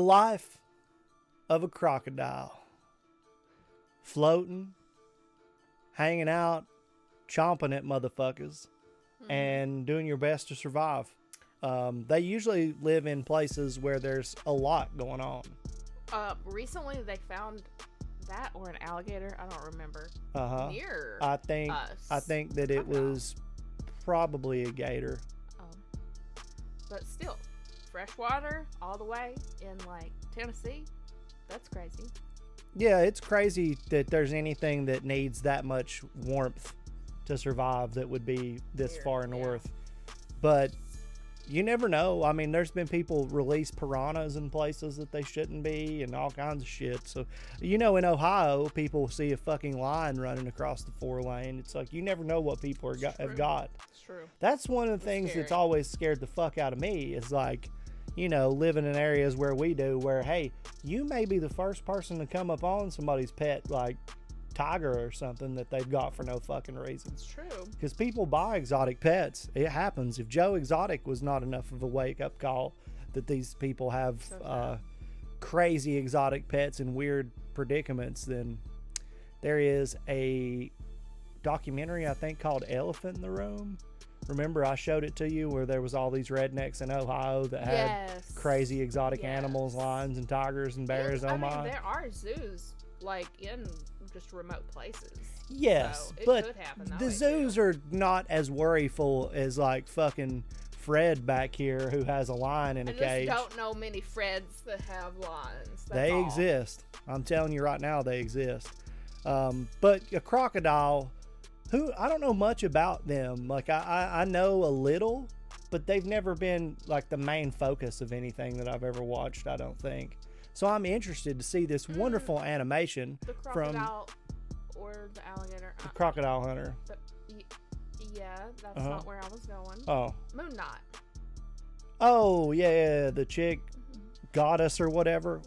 life of a crocodile. Floating, hanging out, chomping at motherfuckers, and doing your best to survive. They usually live in places where there's a lot going on. Recently they found that or an alligator, I don't remember. Near I think that it was probably a gator. But still, freshwater all the way in like Tennessee. That's crazy. Yeah, it's crazy that there's anything that needs that much warmth to survive that would be this far north. But you never know. I mean, there's been people release piranhas in places that they shouldn't be and all kinds of shit. So, in Ohio, people see a fucking lion running across the 4-lane. It's like, you never know what people have got. It's true. That's one of the things that's always scared the fuck out of me is like, living in areas where we do where, hey, you may be the first person to come up on somebody's pet, like tiger or something that they've got for no fucking reason. It's true. Because people buy exotic pets. It happens. If Joe Exotic was not enough of a wake-up call that these people have crazy exotic pets in weird predicaments, then there is a documentary, I think, called Elephant in the Room. Remember, I showed it to you where there was all these rednecks in Ohio that had crazy exotic animals, lions and tigers and bears. I mean, there are zoos like in just remote places. Yes, so it but could happen the zoos are not as worryful as like fucking Fred back here who has a lion in a cage. I just don't know many Freds that have lions. They exist. I'm telling you right now, they exist. But a crocodile, who I don't know much about them. Like I know a little, but they've never been like the main focus of anything that I've ever watched, I don't think. So I'm interested to see this wonderful animation the crocodile or the alligator. The Crocodile Hunter. Yeah, that's not where I was going. Oh. Moon Knot. Oh, yeah, the chick goddess or whatever.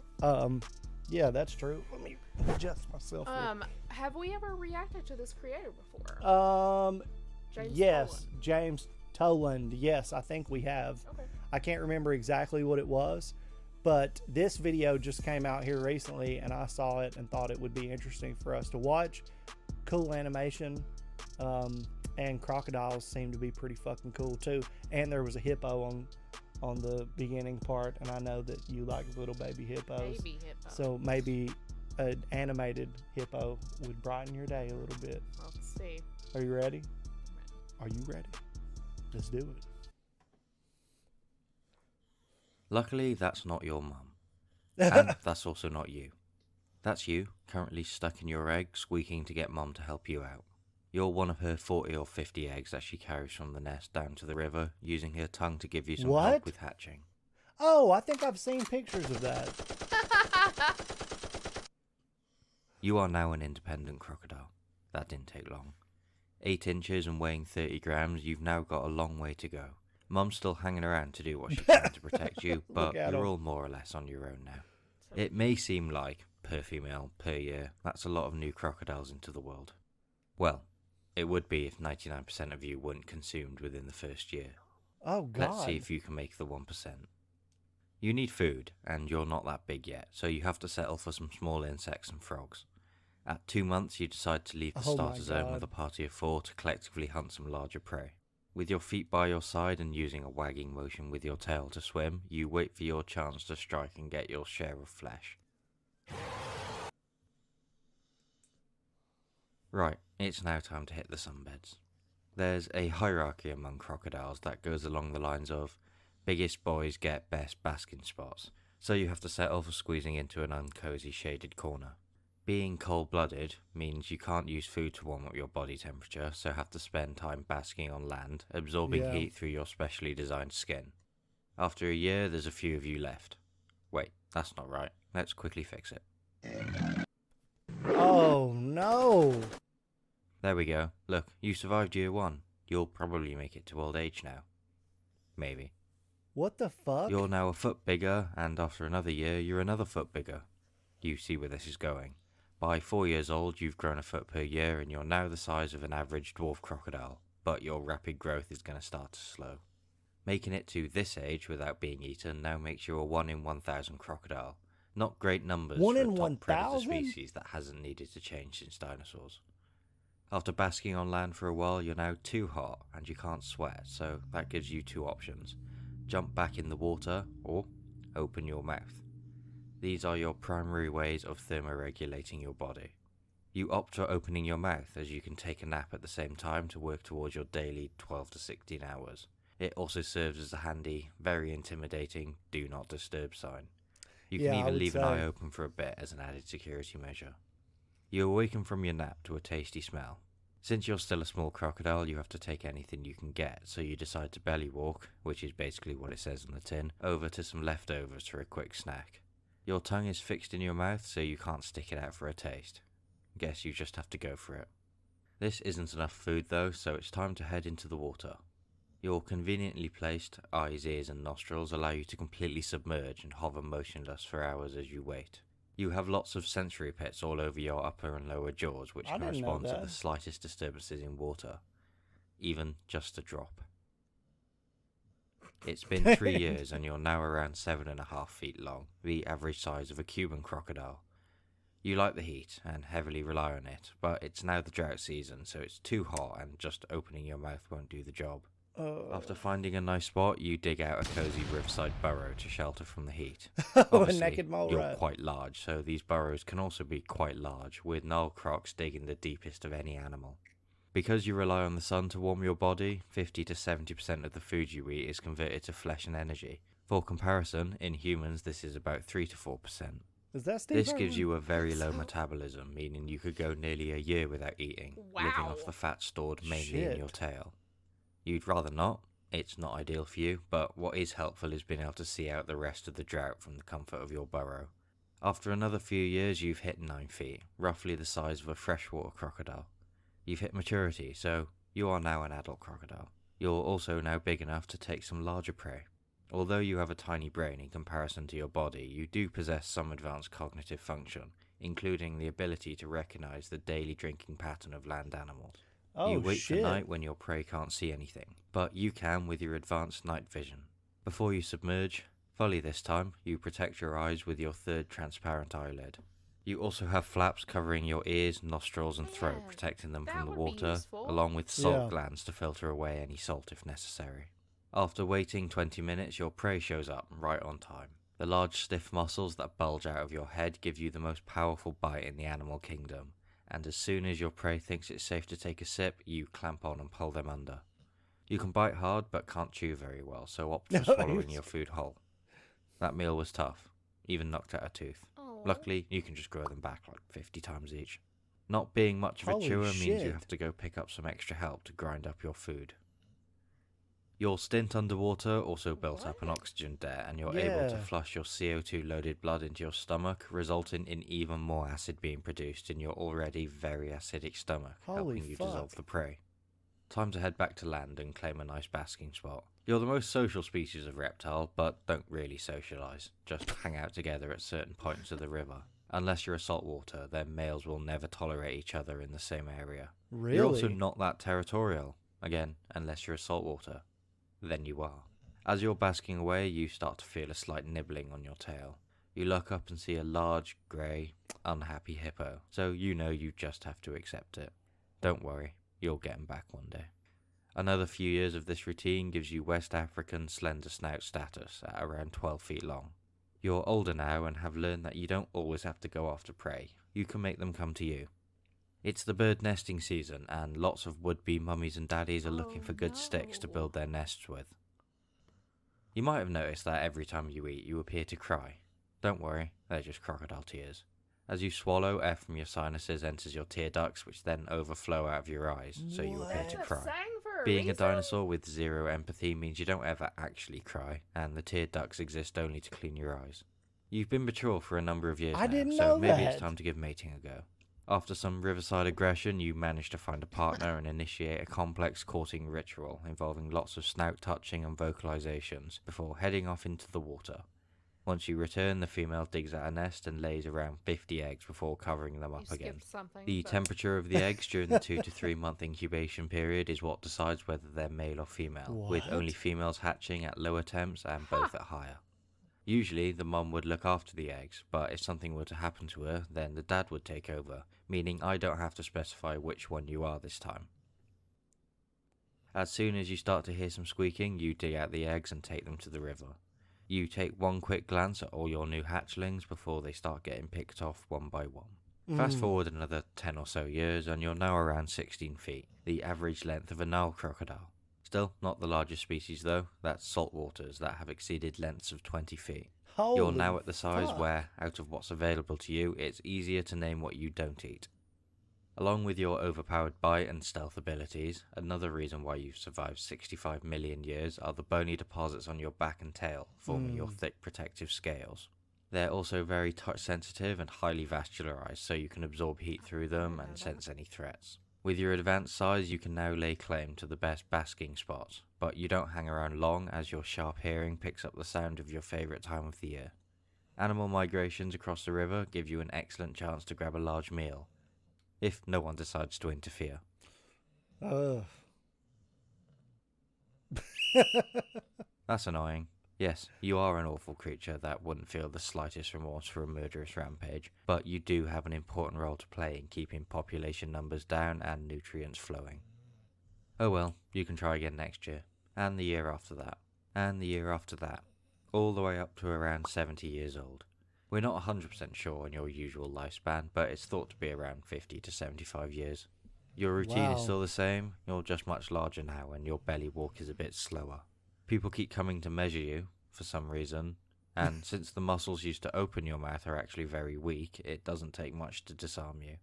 Yeah, that's true. Let me adjust myself here. Have we ever reacted to this creator before? James Toland. Yes, I think we have. Okay. I can't remember exactly what it was, but this video just came out here recently and I saw it and thought it would be interesting for us to watch. Cool animation. And crocodiles seem to be pretty fucking cool too. And there was a hippo on the beginning part, and I know that you like little baby hippos. Baby hippo. So maybe an animated hippo would brighten your day a little bit. Let's see. Are you ready? Are you ready? Let's do it. Luckily, that's not your mum. And that's also not you. That's you, currently stuck in your egg, squeaking to get mum to help you out. You're one of her 40 or 50 eggs that she carries from the nest down to the river, using her tongue to give you some help with hatching. Oh, I think I've seen pictures of that. You are now an independent crocodile. That didn't take long. 8 inches and weighing 30 grams, you've now got a long way to go. Mum's still hanging around to do what she can to protect you, but you're all more or less on your own now. It may seem like, per female, per year, that's a lot of new crocodiles into the world. Well, it would be if 99% of you weren't consumed within the first year. Oh, God. Let's see if you can make the 1%. You need food, and you're not that big yet, so you have to settle for some small insects and frogs. At 2 months, you decide to leave the starter zone with a party of 4 to collectively hunt some larger prey. With your feet by your side and using a wagging motion with your tail to swim, you wait for your chance to strike and get your share of flesh. Right, it's now time to hit the sunbeds. There's a hierarchy among crocodiles that goes along the lines of biggest boys get best basking spots, so you have to settle for squeezing into an uncosy shaded corner. Being cold-blooded means you can't use food to warm up your body temperature, so have to spend time basking on land, absorbing heat through your specially designed skin. After a year, there's a few of you left. Wait, that's not right. Let's quickly fix it. Oh, no. There we go. Look, you survived year 1. You'll probably make it to old age now. Maybe. What the fuck? You're now a foot bigger, and after another year, you're another foot bigger. You see where this is going. By 4 years old, you've grown a foot per year, and you're now the size of an average dwarf crocodile, but your rapid growth is going to start to slow. Making it to this age without being eaten now makes you a 1 in 1,000 crocodile. Not great numbers 1 for a in top predator 1,000? species that hasn't needed to change since dinosaurs. After basking on land for a while, you're now too hot and you can't sweat, so that gives you two options. Jump back in the water or open your mouth. These are your primary ways of thermoregulating your body. You opt for opening your mouth as you can take a nap at the same time to work towards your daily 12 to 16 hours. It also serves as a handy, very intimidating do not disturb sign. You can Yeah, I even would leave an say. eye open for a bit as an added security measure. You awaken from your nap to a tasty smell. Since you're still a small crocodile, you have to take anything you can get, so you decide to belly walk, which is basically what it says on the tin, over to some leftovers for a quick snack. Your tongue is fixed in your mouth, so you can't stick it out for a taste. Guess you just have to go for it. This isn't enough food though, so it's time to head into the water. Your conveniently placed eyes, ears and nostrils allow you to completely submerge and hover motionless for hours as you wait. You have lots of sensory pits all over your upper and lower jaws which I didn't know correspond to that. the slightest disturbances in water, even just a drop. It's been 3 years and you're now around 7.5 feet long, the average size of a Cuban crocodile. You like the heat and heavily rely on it, but it's now the drought season, so it's too hot and just opening your mouth won't do the job. After finding a nice spot, you dig out a cozy riverside burrow to shelter from the heat. A Obviously, naked mole you're rat. quite large, so these burrows can also be quite large, with Nile crocs digging the deepest of any animal. Because you rely on the sun to warm your body, 50 to 70% of the food you eat is converted to flesh and energy. For comparison, in humans this is about 3 to 4%. Is that Steve This gives Irwin? you a very low So- metabolism, meaning you could go nearly a year without eating, living off Wow. the fat stored mainly in Shit. your tail. You'd rather not. It's not ideal for you, but what is helpful is being able to see out the rest of the drought from the comfort of your burrow. After another few years, you've hit 9 feet, roughly the size of a freshwater crocodile. You've hit maturity, so you are now an adult crocodile. You're also now big enough to take some larger prey. Although you have a tiny brain in comparison to your body, you do possess some advanced cognitive function, including the ability to recognize the daily drinking pattern of land animals. Oh, You wait shit. for night when your prey can't see anything, but you can with your advanced night vision. Before you submerge, fully this time, you protect your eyes with your third transparent eyelid. You also have flaps covering your ears, nostrils and throat, Man, protecting them that from the would be water, useful. along with salt Yeah. glands to filter away any salt if necessary. After waiting 20 minutes, your prey shows up right on time. The large stiff muscles that bulge out of your head give you the most powerful bite in the animal kingdom, and as soon as your prey thinks it's safe to take a sip, you clamp on and pull them under. You can bite hard but can't chew very well, so opt for swallowing your food whole. That meal was tough, even knocked out a tooth. Oh. Luckily, you can just grow them back like 50 times each. Not being much of a Holy chewer means you shit. have to go pick up some extra help to grind up your food. Your stint underwater also built up an What? oxygen debt, and you're able to Yeah. flush your CO2-loaded blood into your stomach, resulting in even more acid being produced in your already very acidic stomach, Holy helping you fuck. dissolve the prey. Time to head back to land and claim a nice basking spot. You're the most social species of reptile, but don't really socialise. Just hang out together at certain points of the river. Unless you're a saltwater, then males will never tolerate each other in the same area. Really? You're also not that territorial. Again, unless you're a saltwater. Then you are. As you're basking away, you start to feel a slight nibbling on your tail. You look up and see a large, grey, unhappy hippo, so you know you just have to accept it. Don't worry, you'll get him back one day. Another few years of this routine gives you West African slender snout status at around 12 feet long. You're older now and have learned that you don't always have to go after prey. You can make them come to you. It's the bird nesting season, and lots of would-be mummies and daddies are looking for good sticks to no. build their nests with. You might have noticed that every time you eat, you appear to cry. Don't worry, they're just crocodile tears. As you swallow, air from your sinuses enters your tear ducts, which then overflow out of your eyes, so you appear to That's cry. sang for Being a reason? dinosaur with zero empathy means you don't ever actually cry, and the tear ducts exist only to clean your eyes. You've been mature for a number of years I now, didn't so know maybe that. it's time to give mating a go. After some riverside aggression, you manage to find a partner and initiate a complex courting ritual involving lots of snout touching and vocalizations before heading off into the water. Once you return, the female digs out a nest and lays around 50 eggs before covering them up again. The temperature of the eggs during the 2 to 3 month incubation period is what decides whether they're male or female, with only females hatching at lower temps and both at higher. Usually, the mum would look after the eggs, but if something were to happen to her, then the dad would take over, meaning I don't have to specify which one you are this time. As soon as you start to hear some squeaking, you dig out the eggs and take them to the river. You take one quick glance at all your new hatchlings before they start getting picked off one by one. Fast forward another 10 or so years and you're now around 16 feet, the average length of a Nile crocodile. Still not the largest species though, that's saltwaters that have exceeded lengths of 20 feet. You're now at the size where, out of what's available to you, it's easier to name what you don't eat. Along with your overpowered bite and stealth abilities, another reason why you've survived 65 million years are the bony deposits on your back and tail, forming your thick protective scales. They're also very touch sensitive and highly vascularized, so you can absorb heat through them and sense any threats. With your advanced size, you can now lay claim to the best basking spots, but you don't hang around long as your sharp hearing picks up the sound of your favourite time of the year. Animal migrations across the river give you an excellent chance to grab a large meal, if no one decides to interfere. That's annoying. Yes, you are an awful creature that wouldn't feel the slightest remorse for a murderous rampage, but you do have an important role to play in keeping population numbers down and nutrients flowing. Oh well, you can try again next year, and the year after that, and the year after that, all the way up to around 70 years old. We're not 100% sure on your usual lifespan, but it's thought to be around 50 to 75 years. Your routine is still the same, you're just much larger now and your belly walk is a bit slower. People keep coming to measure you, for some reason, and since the muscles used to open your mouth are actually very weak, it doesn't take much to disarm you.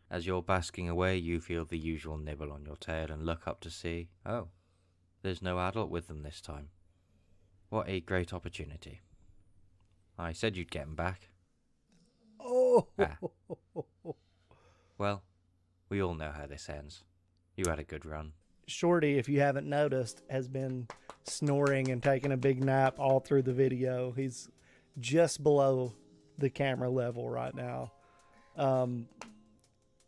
As you're basking away, you feel the usual nibble on your tail and look up to see, oh, there's no adult with them this time. What a great opportunity. I said you'd get him back. Oh. Well, we all know how this ends. You had a good run. Shorty, if you haven't noticed, has been snoring and taking a big nap all through the video. He's just below the camera level right now.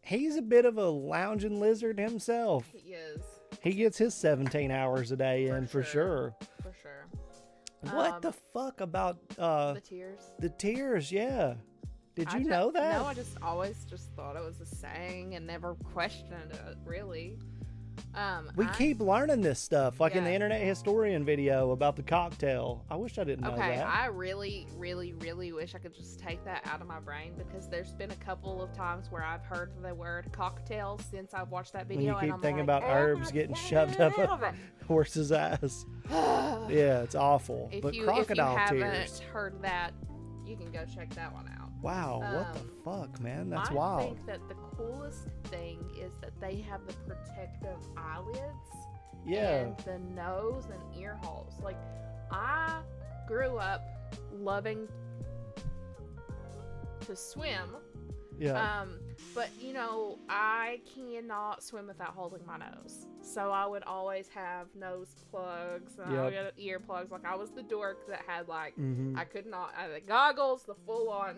He's a bit of a lounging lizard himself. He is. He gets his 17 hours a day in for sure. For sure. What the fuck about the tears? The tears, yeah. Did you know that? No, I just always just thought it was a saying and never questioned it, really. We keep learning this stuff, like in the Internet Historian video about the cocktail. I wish I didn't know that. Okay, I really, really, really wish I could just take that out of my brain, because there's been a couple of times where I've heard the word cocktail since I've watched that video. When you keep thinking about herbs getting shoved up a horse's ass. Yeah, it's awful. But crocodile if you tears. haven't heard that, you can go check that one out. Wow, what the fuck, man? That's I wild. think that the coolest thing is that they have the protective eyelids and the nose and ear holes. Like, I grew up loving to swim. Yeah. But, I cannot swim without holding my nose. So I would always have nose plugs and I would get ear plugs. Like, I was the dork that had, like, I could not, I had the goggles, the full-on.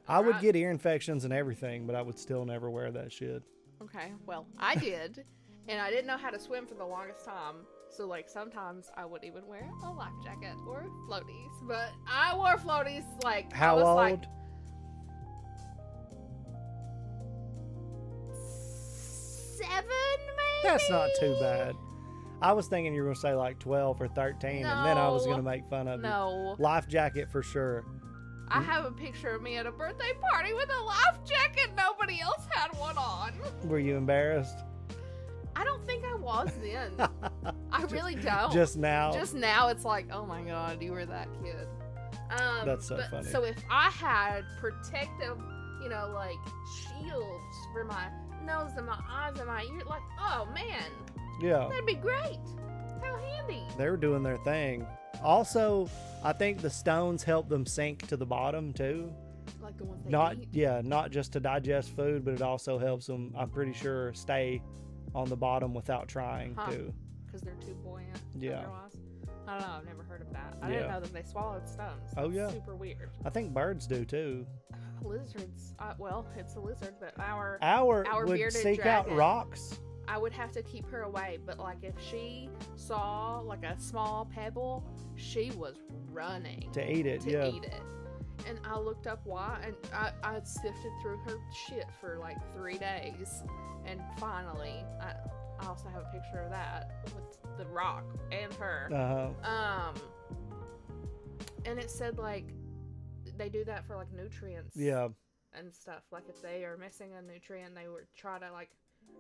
I would get ear infections and everything, but I would still never wear that shit. Okay, well, I did. And I didn't know how to swim for the longest time. So, like, sometimes I would even wear a life jacket or floaties. But I wore floaties, like, how I was old? Like, 7, maybe? That's not too bad. I was thinking you were going to say like 12 or 13, and then I was going to make fun of you. Life jacket for sure. I have a picture of me at a birthday party with a life jacket. Nobody else had one on. Were you embarrassed? I don't think I was then. I really don't. Just now? Just now it's like, oh my God, you were that kid. That's so funny. So if I had protective, like shields for my nose and my eyes and my ears, like, oh man. Yeah. That'd be great. How handy. They were doing their thing. Also, I think the stones help them sink to the bottom too. Like the ones they eat? Yeah, not just to digest food, but it also helps them, I'm pretty sure, stay on the bottom without trying to. Because they're too buoyant. Yeah. Otherwise. I don't know. I've never heard of that. I didn't know that they swallowed stones. Oh, yeah. That's super weird. I think birds do too. Lizards. Well, it's a lizard, but our would bearded seek dragon, out rocks. I would have to keep her away. But like if she saw like a small pebble, she was running To eat it, eat it. And I looked up why, and I sifted through her shit for like 3 days, and finally, I also have a picture of that with the rock and her. And it said like they do that for like nutrients. And stuff. Like if they are missing a nutrient, they would try to like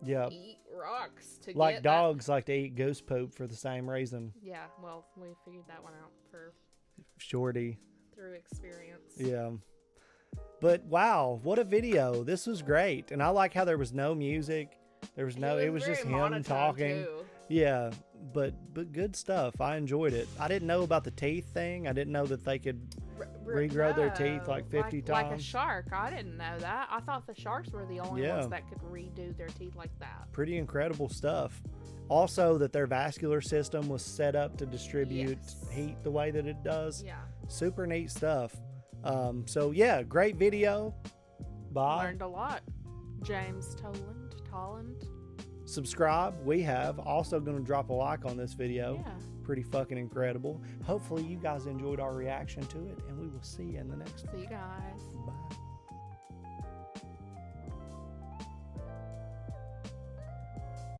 eat rocks to like get dogs like to eat goose poop for the same reason. Yeah, well, we figured that one out for Shorty. Through experience. Yeah. But wow, what a video. This was great. And I like how there was no music. There was no, it was just him talking. Too. Yeah, but good stuff. I enjoyed it. I didn't know about the teeth thing. I didn't know that they could regrow their teeth like 50 times. Like a shark. I didn't know that. I thought the sharks were the only ones that could redo their teeth like that. Pretty incredible stuff. Also, that their vascular system was set up to distribute heat the way that it does. Yeah. Super neat stuff. So yeah, great video. Bye. Learned a lot. James Tolland. Subscribe. We have also going to drop a like on this video. Yeah. Pretty fucking incredible. Hopefully you guys enjoyed our reaction to it, and we will see you in the next one. See you guys. Bye.